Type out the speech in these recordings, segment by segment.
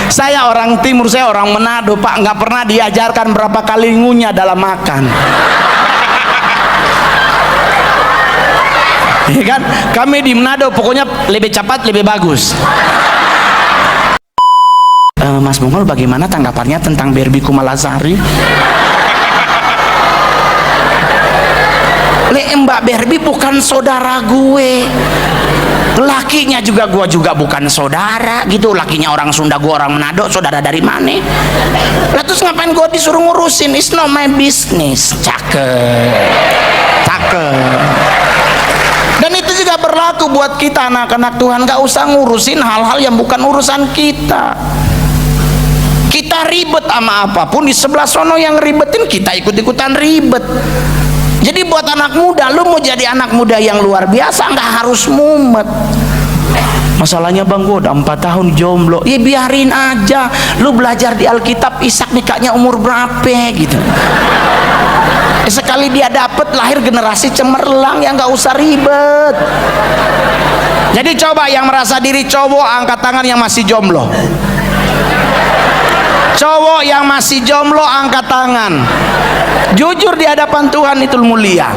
Saya orang timur, saya orang Manado Pak, nggak pernah diajarkan berapa kali ngunyah dalam makan. Ya kan? Kami di Manado pokoknya lebih cepat lebih bagus. Mas Mongol bagaimana tanggapannya tentang Barbie Kumalasari? Mbak Barbie bukan saudara gue, lakinya juga gue juga bukan saudara gitu. Lakinya orang Sunda, gue orang Manado, saudara dari mana? Lah terus ngapain gue disuruh ngurusin? It's not my business. Cakep, cakep. Dan itu juga berlaku buat kita anak-anak Tuhan. Gak usah ngurusin hal-hal yang bukan urusan kita. Kita ribet sama apapun, di sebelah sono yang ribetin kita ikut-ikutan ribet. Jadi buat anak muda, lu mau jadi anak muda yang luar biasa nggak harus mumet. Masalahnya bang, gue udah 4 tahun jomblo. Ya biarin aja, lu belajar di Alkitab Ishak nikahnya umur berapa gitu. Sekali dia dapet lahir generasi cemerlang, yang nggak usah ribet. Jadi coba yang merasa diri cowok angkat tangan yang masih jomblo. Cowok yang masih jomblo angkat tangan. Jujur di hadapan Tuhan itu mulia.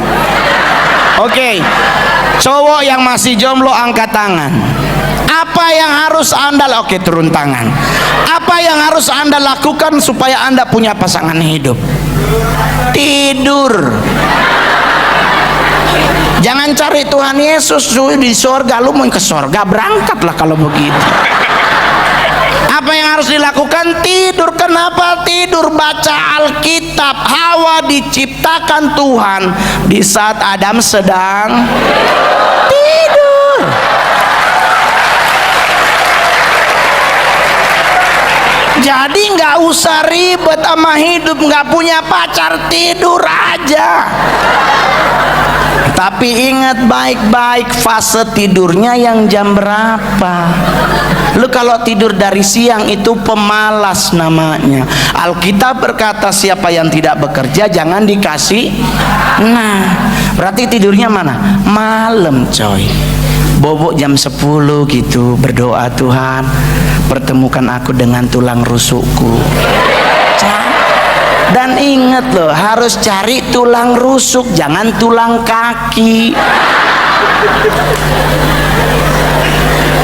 Oke. Cowok yang masih jomblo angkat tangan. Apa yang harus Anda lakukan? Turun tangan. Apa yang harus Anda lakukan supaya Anda punya pasangan hidup? Tidur. Jangan cari Tuhan Yesus di sorga. Lu mau ke sorga, berangkatlah kalau begitu. Apa yang harus dilakukan? Tidur. Kenapa tidur? Baca Alkitab. Hawa diciptakan Tuhan di saat Adam sedang tidur. Jadi nggak usah ribet sama hidup. Nggak punya pacar, tidur aja. Tapi ingat baik-baik, fase tidurnya yang jam berapa. Lu kalau tidur dari siang itu pemalas namanya. Alkitab berkata siapa yang tidak bekerja jangan dikasih. Nah, berarti tidurnya mana? Malam coy. Bobok jam 10 gitu, berdoa, Tuhan pertemukan aku dengan tulang rusukku. Dan ingat loh, harus cari tulang rusuk, jangan tulang kaki.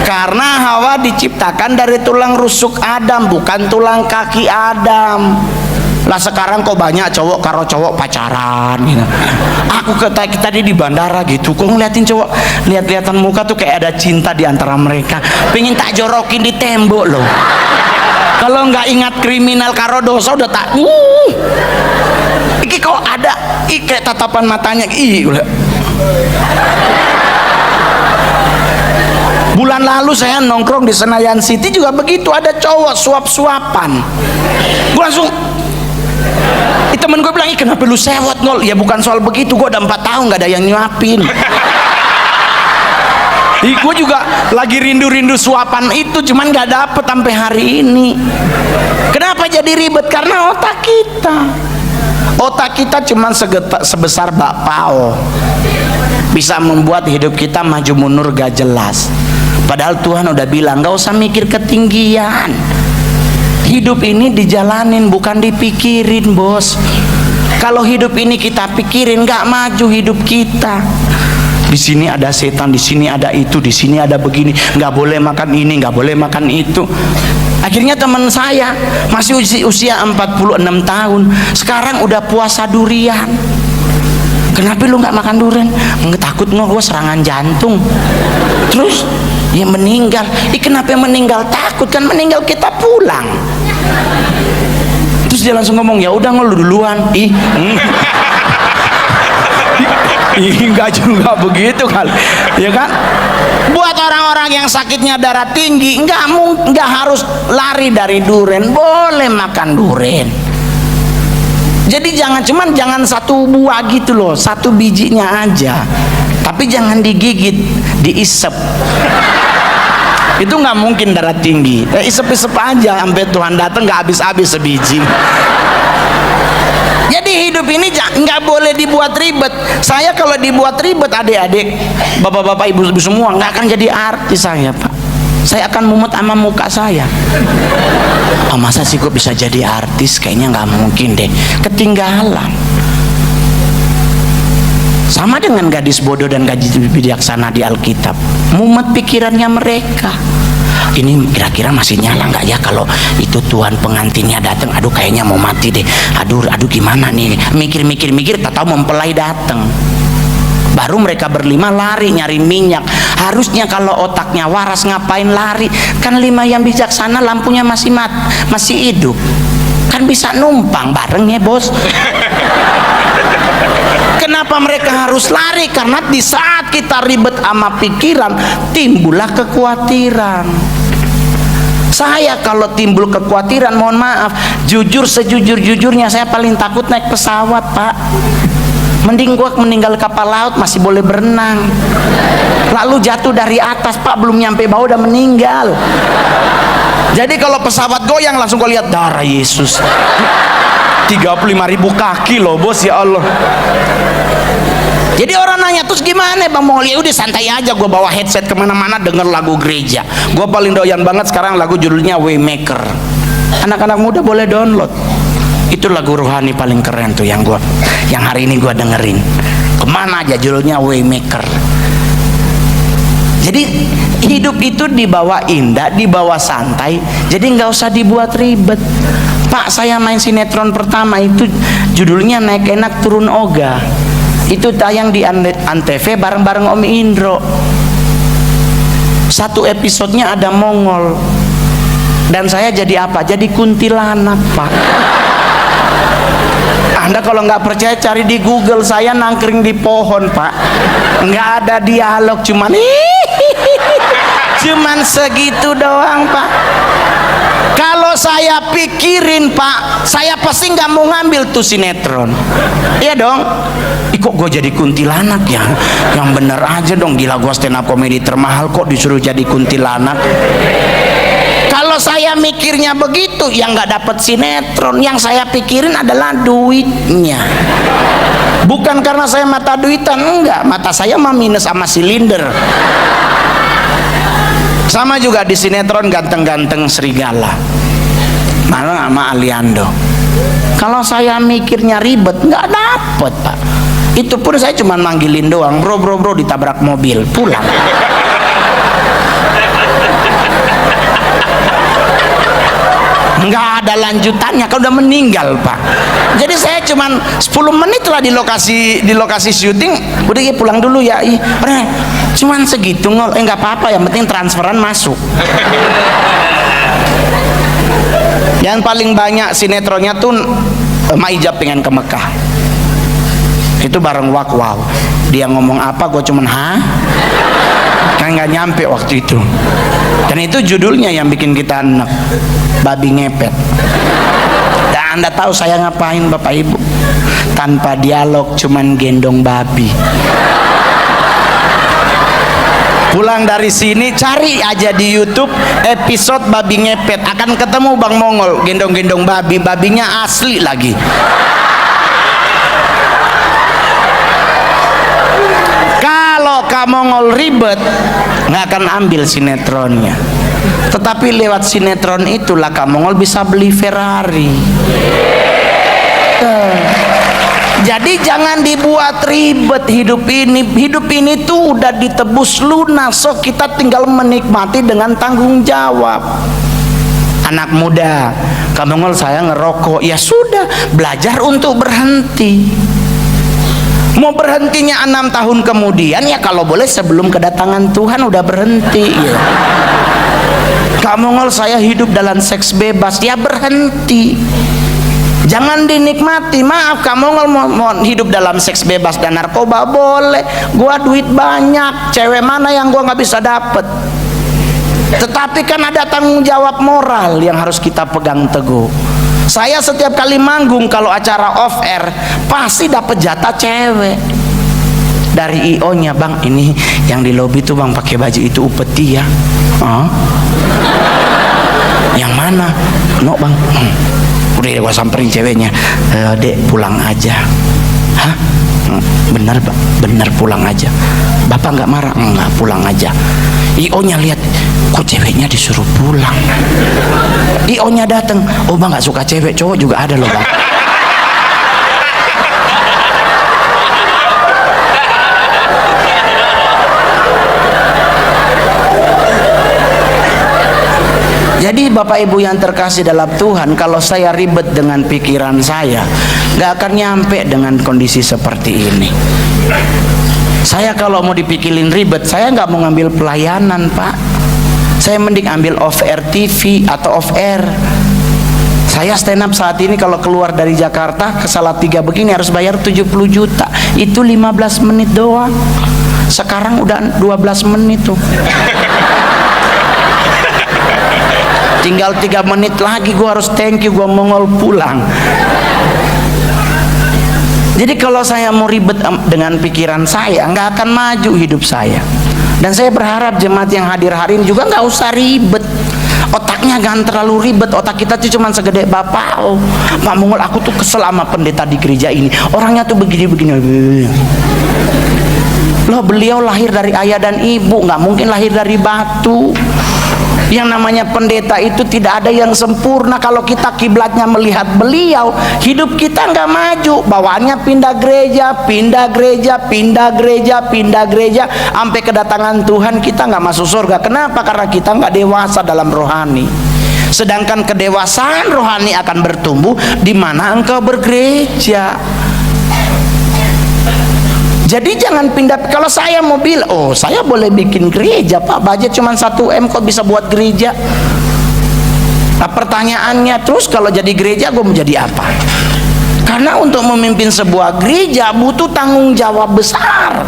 Karena Hawa diciptakan dari tulang rusuk Adam, bukan tulang kaki Adam. Lah sekarang kok banyak cowok karo cowok pacaran gitu. Aku tadi di bandara gitu, kok ngeliatin cowok, lihat-lihatan muka tuh kayak ada cinta di antara mereka. Pengen tak jorokin di tembok loh. Kalau nggak ingat kriminal karo dosa udah tak iki kok ada kayak tatapan matanya Bulan lalu saya nongkrong di Senayan City juga begitu, ada cowok suap-suapan. Gue langsung temen gue bilang, kenapa lu sewot Nol? Ya bukan soal begitu, gue udah 4 tahun nggak ada yang nyuapin. Gue juga lagi rindu-rindu suapan itu, cuman gak dapet sampai hari ini. Kenapa jadi ribet? Karena otak kita cuman sebesar bakpao, bisa membuat hidup kita maju mundur gak jelas. Padahal Tuhan udah bilang gak usah mikir ketinggian. Hidup ini dijalanin bukan dipikirin, bos. Kalau hidup ini kita pikirin gak maju hidup kita. Di sini ada setan, di sini ada itu, di sini ada begini, nggak boleh makan ini, nggak boleh makan itu. Akhirnya teman saya masih usia 46 tahun, sekarang udah puasa durian. Kenapa lu nggak makan durian? Takut nggak gue serangan jantung. Terus ya meninggal. Kenapa meninggal? Takut kan meninggal kita pulang. Terus dia langsung ngomong, ya udah lu duluan. Enggak juga begitu kali, ya kan? Buat orang-orang yang sakitnya darah tinggi, enggak harus lari dari durian, boleh makan durian. Jadi jangan satu buah gitu loh, satu bijinya aja. Tapi jangan digigit, diisep. Itu nggak mungkin darah tinggi. Isep-isep aja sampai Tuhan datang nggak habis-habis sebiji. Jadi hidup ini nggak boleh dibuat ribet. Saya kalau dibuat ribet, adik-adik, bapak-bapak, ibu-ibu semua nggak akan jadi artis saya, Pak. saya akan mumet sama muka saya. Oh, masa sih gue bisa jadi artis? Kayaknya nggak mungkin deh, ketinggalan. Sama dengan gadis bodoh dan gadis bijaksana di Alkitab, mumet pikirannya mereka. Ini kira-kira masih nyala nggak ya kalau itu tuan pengantinnya datang? Aduh, kayaknya mau mati deh. Aduh gimana nih? Mikir, tak tahu mempelai datang. Baru mereka berlima lari nyari minyak. Harusnya kalau otaknya waras ngapain lari? Kan 5 yang bijaksana lampunya masih hidup. Kan bisa numpang bareng ya, bos. Kenapa mereka harus lari? Karena di saat kita ribet sama pikiran, timbullah kekhawatiran. Saya kalau timbul kekhawatiran, mohon maaf, jujur sejujur-jujurnya saya paling takut naik pesawat, Pak. Mending gua meninggal kapal laut masih boleh berenang. Lalu jatuh dari atas, Pak, belum nyampe bawah udah meninggal. Jadi kalau pesawat goyang langsung gua lihat darah Yesus. 35.000 kaki loh, bos, ya Allah. Jadi orang nanya, terus gimana Bang Mongol? Ya udah santai aja, gue bawa headset kemana-mana denger lagu gereja. Gue paling doyan banget sekarang lagu judulnya Waymaker. Anak-anak muda boleh download. Itu lagu rohani paling keren tuh yang hari ini gue dengerin. Kemana aja judulnya Waymaker. Jadi hidup itu dibawa indah, dibawa santai. Jadi nggak usah dibuat ribet. Pak, saya main sinetron pertama itu judulnya Naik Enak Turun Ogah. Itu tayang di Antv bareng-bareng Om Indro. Satu episodenya ada Mongol. Dan saya jadi apa? Jadi kuntilanak, Pak. Anda kalau nggak percaya cari di Google, saya nangkring di pohon, Pak. Nggak ada dialog, cuman segitu doang, Pak. Kalau saya pikirin, Pak, saya pasti nggak mau ngambil tuh sinetron. Iya dong. Kok gue jadi kuntilanak ya? Yang bener aja dong, gila, gue stand up komedi termahal kok disuruh jadi kuntilanak. Kalau saya mikirnya begitu, yang nggak dapet sinetron. Yang saya pikirin adalah duitnya. Bukan karena saya mata duitan, enggak. Mata saya mah minus sama silinder. Sama juga di sinetron Ganteng-Ganteng Serigala, malah sama Aliando. Kalau saya mikirnya ribet, nggak dapet, Pak. Itu pun saya cuma manggilin doang, bro ditabrak mobil, pulang. Nggak ada lanjutannya, kalau udah meninggal, Pak. Jadi saya cuman 10 menit lah di lokasi syuting, udah ya pulang dulu ya. Cuman segitu ngol, nggak apa-apa, yang penting transferan masuk. Yang paling banyak sinetronnya tuh Maijab pengen ke Mekah. Itu bareng Wow. Dia ngomong apa, gue cuman kan nggak nyampe waktu itu. Dan itu judulnya yang bikin kita enak, babi ngepet. Dan Anda tahu saya ngapain, Bapak Ibu? Tanpa dialog, cuman gendong babi. Pulang dari sini cari aja di YouTube episode babi ngepet, akan ketemu Bang Mongol gendong-gendong babi, babinya asli lagi. Kalau Kak Mongol ribet, nggak akan ambil sinetronnya. Tetapi lewat sinetron itulah Kak Mongol bisa beli Ferrari. Jadi jangan dibuat ribet hidup ini. Hidup ini tuh udah ditebus lunas, so kita tinggal menikmati dengan tanggung jawab. Anak muda, Kak Mongol saya ngerokok, ya sudah, belajar untuk berhenti. Mau berhentinya 6 tahun kemudian, ya kalau boleh sebelum kedatangan Tuhan udah berhenti ya. Kak Mongol saya hidup dalam seks bebas, ya berhenti. Jangan dinikmati. Maaf, Kak Mongol mau hidup dalam seks bebas dan narkoba boleh. Gua duit banyak, cewek mana yang gua nggak bisa dapet. Tetapi kan ada tanggung jawab moral yang harus kita pegang teguh. Saya setiap kali manggung, kalau acara off air pasti dapat jatah cewek dari IO nya. Bang, ini yang di lobi tuh Bang pakai baju itu upeti ya. Yang mana? No Bang. Udah gua samperin ceweknya, Dek pulang aja. Hah? Bener Pak, bener, pulang aja. Bapak nggak marah? Enggak, pulang aja. IO-nya lihat, kok ceweknya disuruh pulang. IO-nya datang, oh Bang nggak suka cewek, cowok juga ada loh Bang. Jadi Bapak Ibu yang terkasih dalam Tuhan, kalau saya ribet dengan pikiran saya, gak akan nyampe dengan kondisi seperti ini. Saya kalau mau dipikirin ribet, saya nggak mau ngambil pelayanan Pak. Saya mending ambil off air TV atau off air. Saya stand up saat ini kalau keluar dari Jakarta ke Salatiga begini harus bayar 70 juta. Itu 15 menit doang. Sekarang udah 12 menit tuh. Tinggal 3 menit lagi gue harus thank you, gue mongol pulang. Jadi kalau saya mau ribet dengan pikiran saya, nggak akan maju hidup saya. Dan saya berharap jemaat yang hadir hari ini juga nggak usah ribet. Otaknya jangan terlalu ribet. Otak kita tuh cuma segede bapak. Oh, Pak Mongol, aku tuh kesel sama pendeta di gereja ini. Orangnya tuh begini-begini. Loh, beliau lahir dari ayah dan ibu, nggak mungkin lahir dari batu. Yang namanya pendeta itu tidak ada yang sempurna. Kalau kita kiblatnya melihat beliau, hidup kita nggak maju. Bawaannya pindah gereja, pindah gereja, pindah gereja, pindah gereja, sampai kedatangan Tuhan kita nggak masuk surga. Kenapa? Karena kita nggak dewasa dalam rohani. Sedangkan kedewasaan rohani akan bertumbuh di mana engkau bergereja. Jadi jangan pindah. Kalau saya mau bilang, oh saya boleh bikin gereja Pak, budget cuma 1 M kok bisa buat gereja. Nah pertanyaannya terus, kalau jadi gereja gue mau jadi apa? Karena untuk memimpin sebuah gereja butuh tanggung jawab besar.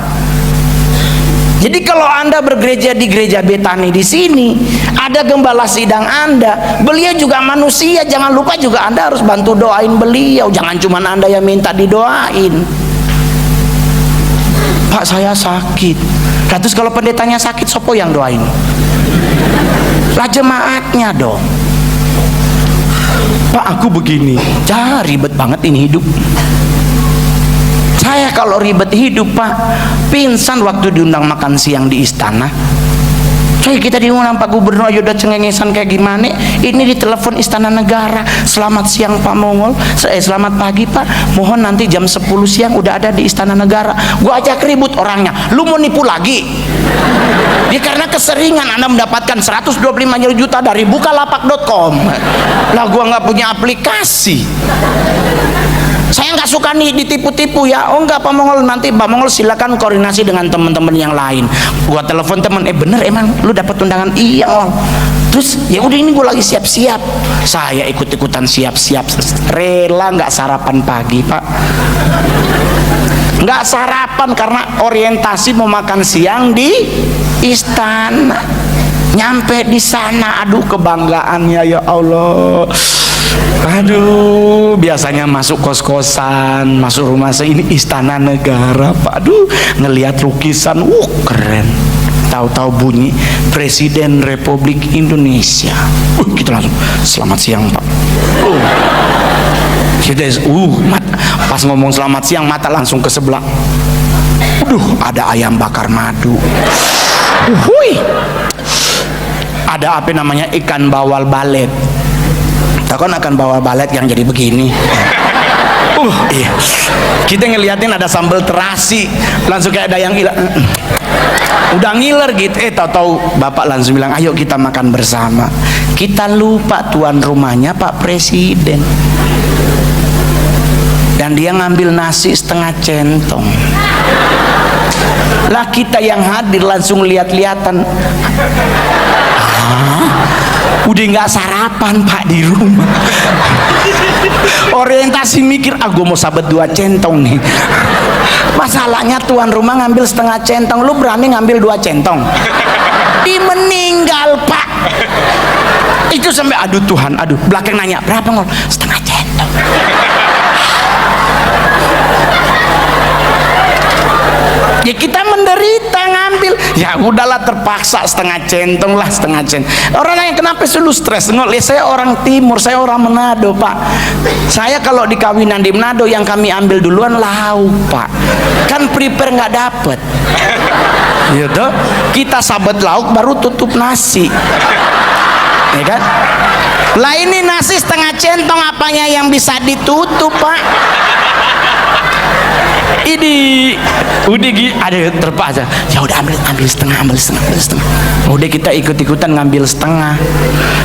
Jadi kalau Anda bergereja di gereja Betani di sini, ada gembala sidang Anda, beliau juga manusia, jangan lupa juga Anda harus bantu doain beliau. Jangan cuma Anda yang minta didoain. Pak saya sakit. Nah, terus kalau pendetanya sakit, sopo yang doain? Lah jemaatnya dong. Pak aku begini. Ribet banget ini hidup. Saya kalau ribet hidup Pak, pingsan waktu diundang makan siang di istana. Coy, kita diundang Pak Gubernur aja udah cengengesan kayak gimana. Ini ditelepon Istana Negara, selamat siang Pak Mongol, selamat pagi Pak, mohon nanti jam 10 siang udah ada di Istana Negara. Gua ajak ribut orangnya, lu mau nipu lagi? Ya karena keseringan Anda mendapatkan 125 juta dari bukalapak.com. Lah gua nggak punya aplikasi. Saya nggak suka nih ditipu-tipu ya. Oh enggak Pak Mongol, nanti Pak Mongol silakan koordinasi dengan teman-teman yang lain. Gua telepon teman, bener emang lu dapat undangan? Iya Om. Terus ya udah ini gua lagi siap-siap. Saya ikut-ikutan siap-siap, rela nggak sarapan pagi Pak. Nggak sarapan karena orientasi mau makan siang di istana. Nyampe di sana, aduh kebanggaannya ya Allah. Aduh, biasanya masuk kos-kosan, masuk rumah saya, ini Istana Negara Pak. Aduh, ngelihat lukisan, keren. Tahu-tahu bunyi Presiden Republik Indonesia. Kita langsung selamat siang Pak. Kita pas ngomong selamat siang, mata langsung ke sebelah. Ada ayam bakar madu. Ada apa namanya, ikan bawal balet. Tahu kan akan bawa balet yang jadi begini. Iya. Kita ngeliatin ada sambal terasi, langsung kayak ada yang hilang. Udah ngiler gitu. Tahu-tahu bapak langsung bilang, ayo kita makan bersama. Kita lupa tuan rumahnya Pak Presiden. Dan dia ngambil nasi setengah centong. Lah kita yang hadir langsung lihat-lihatan. Udah nggak sarapan Pak di rumah. Orientasi mikir, gue mau sabet 2 centong nih. Masalahnya tuan rumah ngambil setengah centong, lu berani ngambil 2 centong? Meninggal Pak. Itu sampai aduh Tuhan, aduh. Belakang nanya berapa ngol? Setengah centong. Ya kita menderita ngambil, ya udahlah terpaksa setengah centong lah, setengah centong. Orang yang kenapa selalu stres? Ngol, saya orang timur, saya orang Manado Pak. Saya kalau di kawinan di Manado yang kami ambil duluan lauk, Pak. Kan prepare nggak dapet. Gitu. Kita sabet lauk baru tutup nasi. Ya kan? Lah ini nasi setengah centong, apanya yang bisa ditutup, Pak? Ini udah ada terpaksa. Ya udah ambil setengah. Udah kita ikut-ikutan ngambil setengah.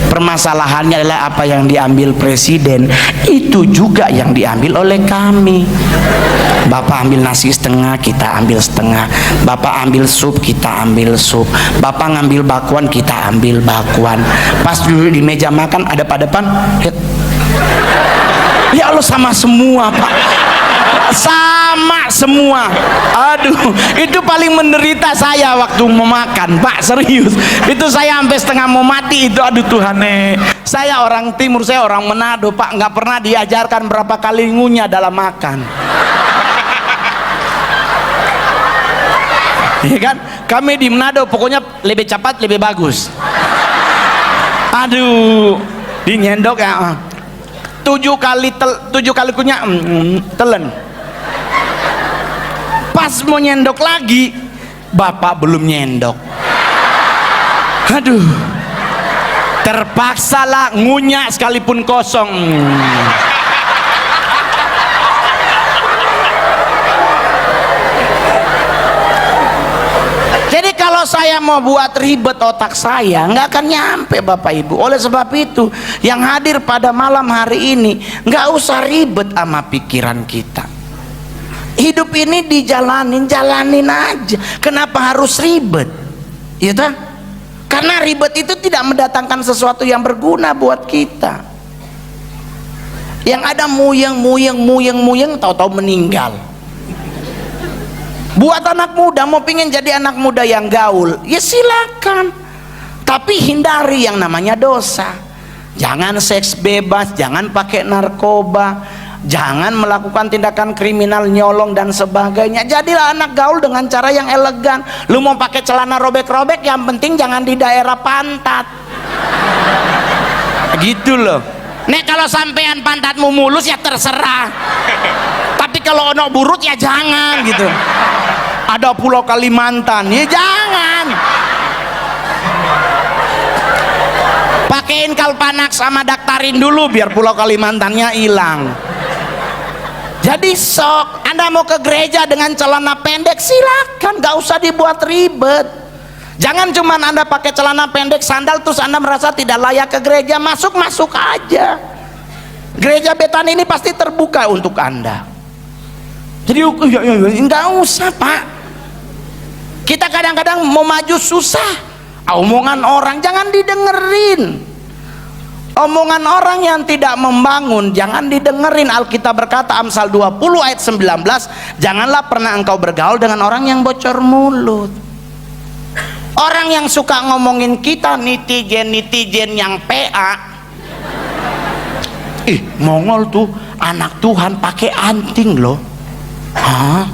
Permasalahannya adalah apa yang diambil presiden itu juga yang diambil oleh kami. Bapak ambil nasi setengah, kita ambil setengah. Bapak ambil sup, kita ambil sup. Bapak ngambil bakwan, kita ambil bakwan. Pas dulu di meja makan ada pada depan. Ya Allah, sama semua, Pak. Sama semua. Aduh, itu paling menderita saya waktu mau makan, Pak, serius. Itu saya sampai setengah mau mati itu. Aduh Tuhan, saya orang timur, saya orang Manado, Pak, nggak pernah diajarkan berapa kali ngunyah dalam makan. Ya kan? Kami di Manado pokoknya lebih cepat lebih bagus. Aduh, di nyendok ya. 7 kali kunyah telan. Pas mau nyendok lagi, bapak belum nyendok. Aduh, terpaksa lah ngunyah sekalipun kosong. Jadi kalau saya mau buat ribet otak saya, nggak akan nyampe, Bapak Ibu. Oleh sebab itu, yang hadir pada malam hari ini, nggak usah ribet sama pikiran kita. Hidup ini jalanin aja. Kenapa harus ribet? Ya tak? Karena ribet itu tidak mendatangkan sesuatu yang berguna buat kita. Yang ada muyeng, tahu-tahu meninggal. Buat anak muda mau pingin jadi anak muda yang gaul, ya silakan. Tapi hindari yang namanya dosa. Jangan seks bebas, jangan pakai narkoba, jangan melakukan tindakan kriminal, nyolong dan sebagainya. Jadilah anak gaul dengan cara yang elegan. Lu mau pakai celana robek-robek, yang penting jangan di daerah pantat. Gitu loh. Nek kalau sampean pantatmu mulus ya terserah. Tapi kalau ono burut ya jangan gitu. Ada Pulau Kalimantan, ya jangan. Pakein kalpanak sama daktarin dulu biar Pulau Kalimantannya hilang. Jadi sok Anda mau ke gereja dengan celana pendek, silakan, gak usah dibuat ribet. Jangan cuman Anda pakai celana pendek sandal terus Anda merasa tidak layak ke gereja. Masuk aja. Gereja Betan ini pasti terbuka untuk Anda. Jadi nggak usah, Pak. Kita kadang-kadang mau maju susah. Omongan orang jangan didengerin. Omongan orang yang tidak membangun jangan didengerin. Alkitab berkata, Amsal 20 ayat 19, janganlah pernah engkau bergaul dengan orang yang bocor mulut. Orang yang suka ngomongin kita, netizen yang PA. Mongol tuh anak Tuhan pakai anting loh. Hah?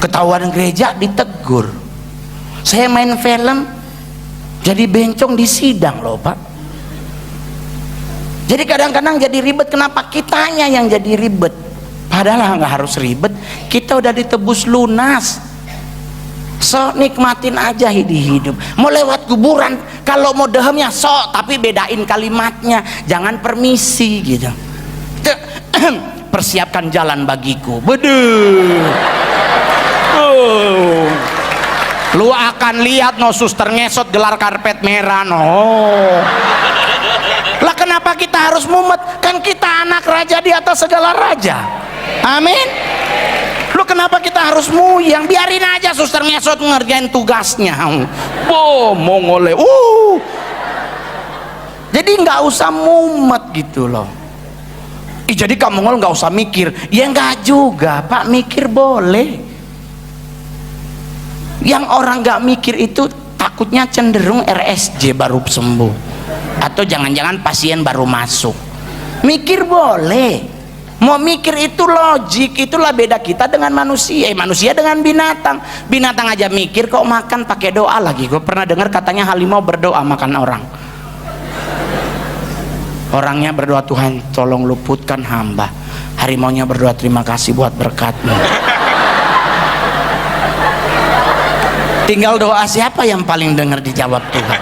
Ketahuan gereja ditegur. Saya main film jadi bencong di sidang loh, Pak. Jadi kadang-kadang jadi ribet. Kenapa kitanya yang jadi ribet? Padahal nggak harus ribet. Kita udah ditebus lunas. So nikmatin aja hidup. Mau lewat kuburan, kalau mau dehemnya sok, tapi bedain kalimatnya. Jangan permisi gitu. Persiapkan jalan bagiku. Beduh. Lu akan lihat no suster ngesot gelar karpet merah no. Lah kenapa kita harus mumet? Kan kita anak raja di atas segala raja. Amin. Lu kenapa kita harus muyang? Biarin aja suster ngesot ngerjain tugasnya. Mongole. Jadi nggak usah mumet gitu loh. Jadi kamu nggak usah mikir. Ya nggak juga, Pak, mikir boleh. Yang orang nggak mikir itu takutnya cenderung RSJ baru sembuh, atau jangan-jangan pasien baru masuk. Mikir boleh. Mau mikir itu logik. Itulah beda kita dengan manusia. Manusia dengan binatang. Binatang aja mikir kok, makan pakai doa lagi. Gue pernah dengar katanya harimau berdoa makan orang. Orangnya berdoa, Tuhan tolong luputkan hamba. Harimaunya berdoa, terima kasih buat berkat-Mu. Tinggal doa siapa yang paling dengar dijawab Tuhan.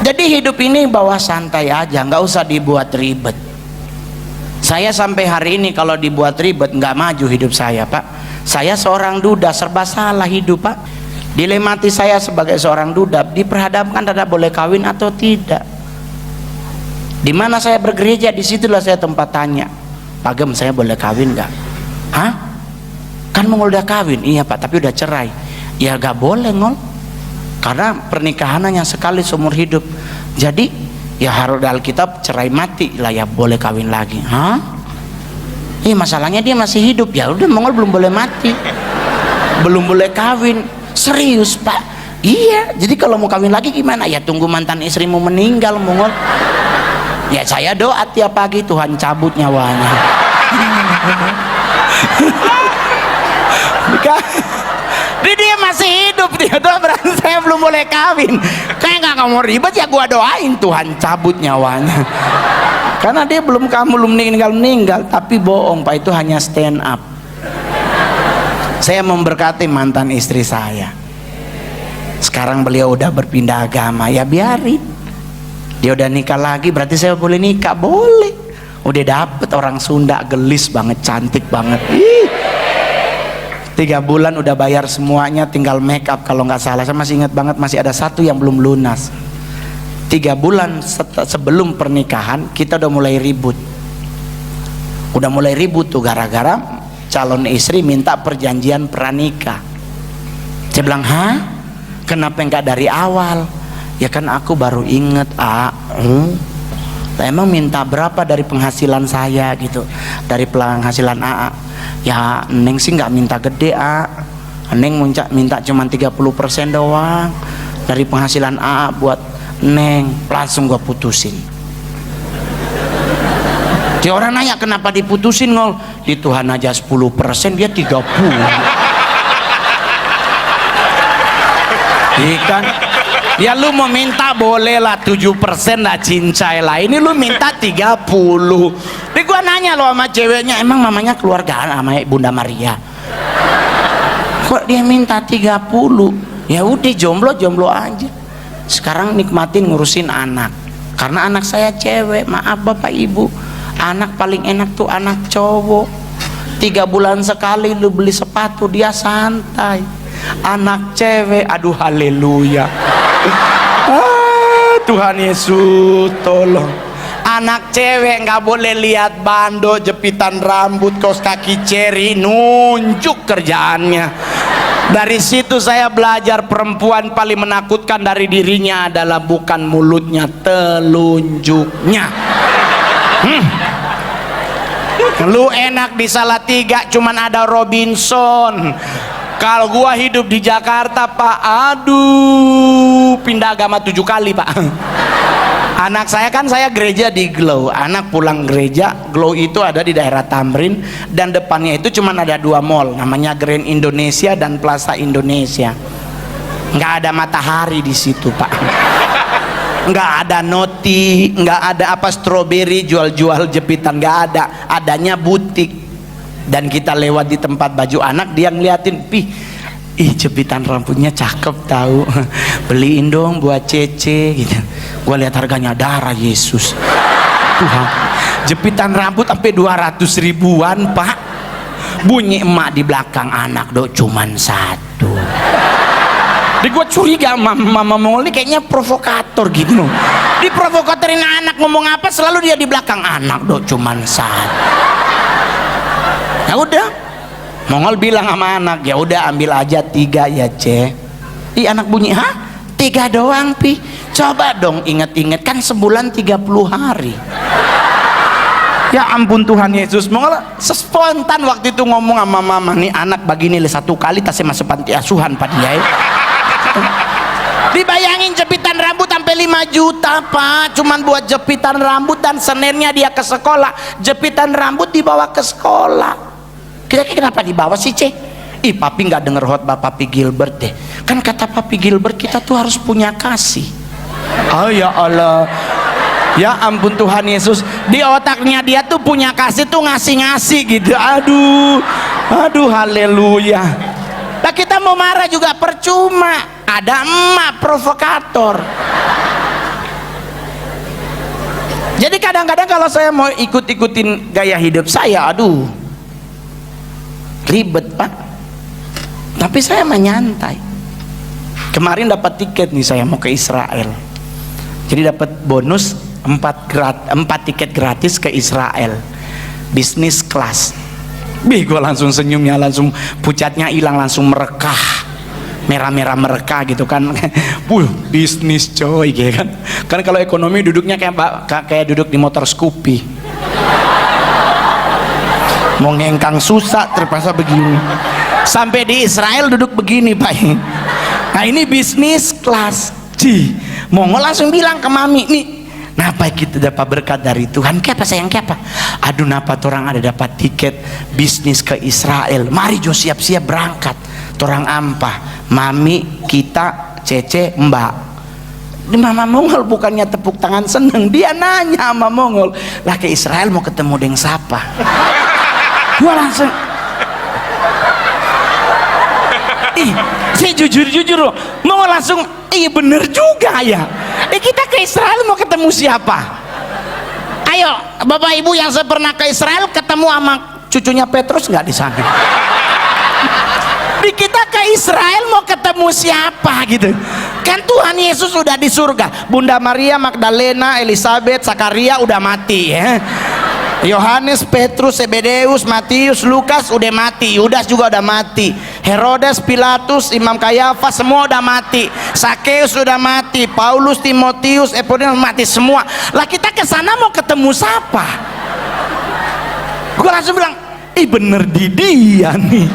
Jadi hidup ini bawa santai aja, nggak usah dibuat ribet. Saya sampai hari ini kalau dibuat ribet nggak maju hidup saya, Pak. Saya seorang duda, serba salah hidup, Pak. Dilematis saya sebagai seorang duda, diperhadapkan ada boleh kawin atau tidak. Di mana saya bergereja, disitulah saya tempat tanya, Pak Gem, saya boleh kawin nggak? Hah? Kan Mongol udah kawin. Iya Pak, tapi udah cerai. Ya gak boleh Ngol, karena pernikahan hanya sekali seumur hidup. Jadi ya harus dalam Alkitab cerai mati lah, ya boleh kawin lagi. Hah? Masalahnya dia masih hidup. Ya udah, Mongol belum boleh mati, belum boleh kawin. Serius Pak? Iya. Jadi kalau mau kawin lagi gimana? Ya tunggu mantan istrimu meninggal, Mongol. Ya saya doa tiap pagi, Tuhan cabut nyawanya. Dia masih hidup, dia doa, berarti saya belum boleh kawin. Kayak nggak mau ribet, ya gua doain Tuhan cabut nyawanya. Karena dia belum meninggal. Tapi bohong Pak, itu hanya stand up. Saya memberkati mantan istri saya. Sekarang beliau udah berpindah agama, ya biarin. Dia udah nikah lagi, berarti saya boleh nikah? Boleh. Udah dapet orang Sunda, gelis banget, cantik banget. 3 bulan udah bayar semuanya, tinggal make up kalau nggak salah. Saya masih ingat banget, masih ada satu yang belum lunas. 3 bulan sebelum pernikahan kita udah mulai ribut. Udah mulai ribut tuh gara-gara calon istri minta perjanjian pranikah. Saya bilang, hah? Kenapa nggak dari awal? Ya kan aku baru inget, emang minta berapa dari penghasilan saya gitu, dari penghasilan AA. Ya Neng sih nggak minta gede, Neng minta cuma 30% doang dari penghasilan AA buat Neng. Langsung gua putusin. Dia orang nanya kenapa diputusin Ngol? Di Tuhan aja 10%, dia 30. Ikan ya lu mau minta boleh lah 7% lah, cincai lah. Ini lu minta 30. Jadi gua nanya lo sama ceweknya, emang mamanya keluargaan sama Bunda Maria? Kok dia minta 30? Ya udah, jomblo aja. Sekarang nikmatin ngurusin anak. Karena anak saya cewek, maaf Bapak Ibu. Anak paling enak tuh anak cowok. 3 bulan sekali lu beli sepatu, dia santai. Anak cewek, aduh haleluya. Tuhan Yesus tolong. Anak cewek nggak boleh lihat bando, jepitan rambut, kaos kaki ceri, nunjuk kerjaannya. Dari situ saya belajar perempuan paling menakutkan dari dirinya adalah bukan mulutnya, telunjuknya. Lu enak di Salatiga cuman ada Robinson. Kalau gua hidup di Jakarta Pak, aduh, pindah agama 7 kali Pak. Anak saya kan, saya gereja di Glow. Anak pulang gereja, Glow itu ada di daerah Tamrin, dan depannya itu cuman ada 2 mall, namanya Grand Indonesia dan Plaza Indonesia. Nggak ada matahari di situ Pak. Nggak ada Noti, nggak ada apa strawberry jual-jual jepitan, nggak ada. Adanya butik. Dan kita lewat di tempat baju anak, dia ngeliatin, ih jepitan rambutnya cakep tahu, beliin dong buat Cece gitu. Gua lihat harganya, darah Yesus Tuhan, jepitan rambut sampai 200 ribuan Pak. Bunyi emak di belakang anak, cuman 1. Jadi gue curiga mama Mongol ini kayaknya provokator gitu. Diprovokatorin anak ngomong apa, selalu dia di belakang anak, cuman 1. Ya udah, Mongol bilang sama anak, ya udah ambil aja 3 ya Ce. Anak bunyi, hah? 3 doang Pi? Coba dong inget-inget, kan sebulan 30 hari. Ya ampun Tuhan Yesus. Mongol spontan waktu itu ngomong sama mama, nih anak begini 1 kali tasnya masuk panti asuhan Pak dia. Dibayangin jepitan rambut sampai 5 juta Pak, cuman buat jepitan rambut, dan Seninnya dia ke sekolah, jepitan rambut dibawa ke sekolah. Kira-kira kenapa dibawa sih Ce? Papi nggak denger khotbah Papi Gilbert deh. Kan kata Papi Gilbert kita tuh harus punya kasih. Oh ya Allah, Ya ampun Tuhan Yesus, di otaknya dia tuh punya kasih tuh ngasih-ngasih gitu. Aduh haleluya. Nah kita mau marah juga percuma, ada emak provokator. Jadi kadang-kadang kalau saya mau ikut-ikutin gaya hidup saya, aduh ribet Pak, tapi saya menyantai. Kemarin dapat tiket nih, saya mau ke Israel, jadi dapat bonus 4 tiket gratis ke Israel, bisnis kelas. Gue langsung senyumnya, langsung pucatnya hilang, langsung merekah, merah-merah merekah gitu kan. Bisnis coy gitu kan. Kan kalau ekonomi duduknya kayak duduk di motor Scoopy, mau ngengkang susah, terpaksa begini. Sampai di Israel duduk begini Pak. Nah ini bisnis kelas. Mongol langsung bilang ke mami nih, napa kita dapat berkat dari Tuhan? Kenapa sayang, kenapa? Aduh napa orang ada dapat tiket bisnis ke Israel, mari jo siap-siap berangkat. Torang ampah, mami, kita, Cece, mbak. Di mama Mongol bukannya tepuk tangan seneng, dia nanya sama Mongol, lah ke Israel mau ketemu dengan siapa? Gua langsung, saya jujur loh, Mongol langsung, iya bener juga ya. Kita ke Israel mau ketemu siapa? Ayo, bapak ibu yang pernah ke Israel ketemu sama cucunya Petrus nggak di sana? Di kita ke Israel mau ketemu siapa gitu? Kan Tuhan Yesus sudah di surga. Bunda Maria, Magdalena, Elizabeth, Zakaria udah mati ya. Yohanes, Petrus, Zebedeus, Matius, Lukas udah mati. Yudas juga udah mati. Herodes, Pilatus, Imam Kayafas semua udah mati. Sakeus sudah mati. Paulus, Timotius, Epodius mati semua. Lah kita ke sana mau ketemu siapa? Gue langsung bilang, bener di dia nih.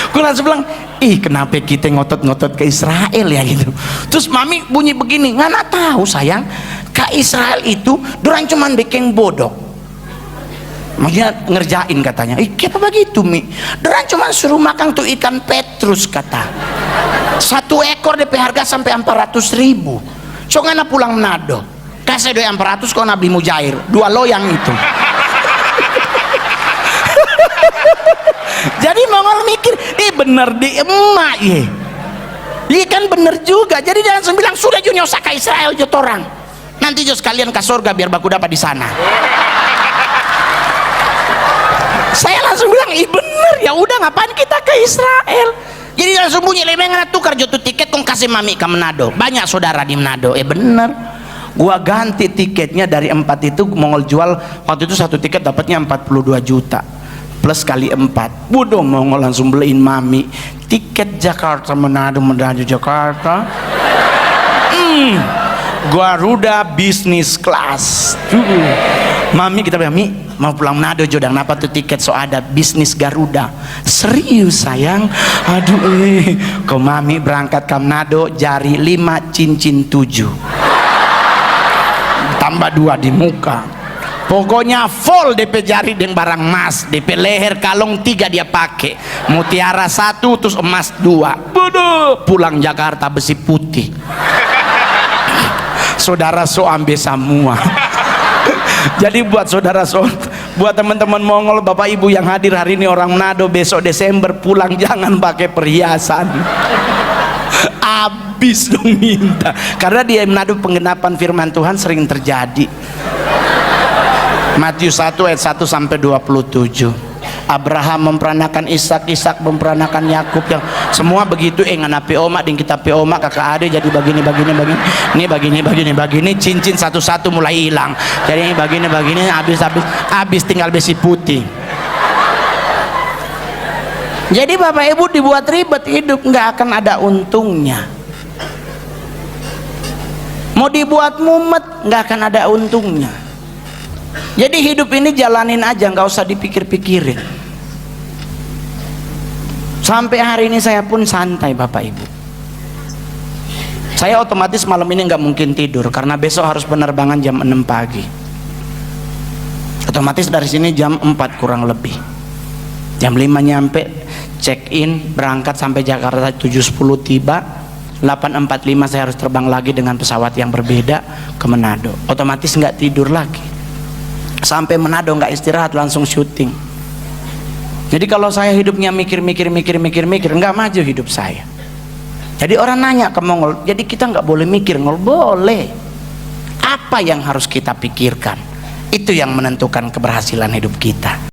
Gue langsung bilang, kenapa kita ngotot-ngotot ke Israel ya gitu. Terus mami bunyi begini, nggak tahu sayang, ke Israel itu dorang cuman bikin bodoh. Maksudnya ngerjain katanya. Kenapa begitu Mi? Dorang cuman suruh makan tuh ikan Petrus kata. 1 ekor DP harga sampai 400.000. So ngana pulang Manado. Kasih doy 400 kau nabli mujair 2 loyang itu. Jadi Mongol mikir, bener di emak ye. Iya kan bener juga. Jadi dia langsung bilang, sudah jo nyosa ke Israel jo torang. Nanti jo sekalian ke surga biar baku dapat di sana. Saya langsung bilang, bener ya udah ngapain kita ke Israel. Jadi dia langsung bunyi lemengan tukar jo tuh tiket kong kasih mami ke Manado. Banyak saudara di Manado. Bener. Gua ganti tiketnya dari 4 itu Mongol jual waktu itu 1 tiket dapatnya 42 juta. Plus kali 4. Bodoh Mongol langsung beliin mami tiket Jakarta Manado Jakarta. Garuda bisnis kelas. Mami kita bilang, Mi mau pulang Manado Jodang, kenapa tuh tiket so ada bisnis Garuda? Serius sayang? Aduh kau mami berangkat ke Manado jari 5 cincin 7 tambah 2 di muka. Pokoknya full DP jari dengan barang emas, DP leher kalung 3 dia pakai, mutiara 1 terus emas 2. Bodoh, pulang Jakarta besi putih. Saudara so ambil semua. Jadi buat saudara so, buat teman-teman Mongol, bapak ibu yang hadir hari ini orang Manado, besok Desember pulang jangan pakai perhiasan. Habis dong minta. Karena di Manado penggenapan firman Tuhan sering terjadi. Matius 1 ayat 1 sampai 27. Abraham memperanakan Ishak, Ishak memperanakan Yakub, yang semua begitu. Ngana peoma ding kita peoma kakak ade jadi begini ini begini cincin satu-satu mulai hilang. Jadi ini begini habis tinggal besi putih. Jadi bapak ibu dibuat ribet hidup nggak akan ada untungnya. Mau dibuat mumet nggak akan ada untungnya. Jadi hidup ini jalanin aja, nggak usah dipikir-pikirin. Sampai hari ini saya pun santai bapak ibu. Saya otomatis malam ini nggak mungkin tidur karena besok harus penerbangan jam 6 pagi. Otomatis dari sini jam 4 kurang lebih. Jam 5 nyampe, check in, berangkat sampai Jakarta 7.10 tiba. 8.45 saya harus terbang lagi dengan pesawat yang berbeda ke Manado. Otomatis nggak tidur lagi. Sampai Manado nggak istirahat, langsung syuting. Jadi kalau saya hidupnya mikir, nggak maju hidup saya. Jadi orang nanya ke Mongol, jadi kita nggak boleh mikir, Ngol? Boleh. Apa yang harus kita pikirkan? Itu yang menentukan keberhasilan hidup kita.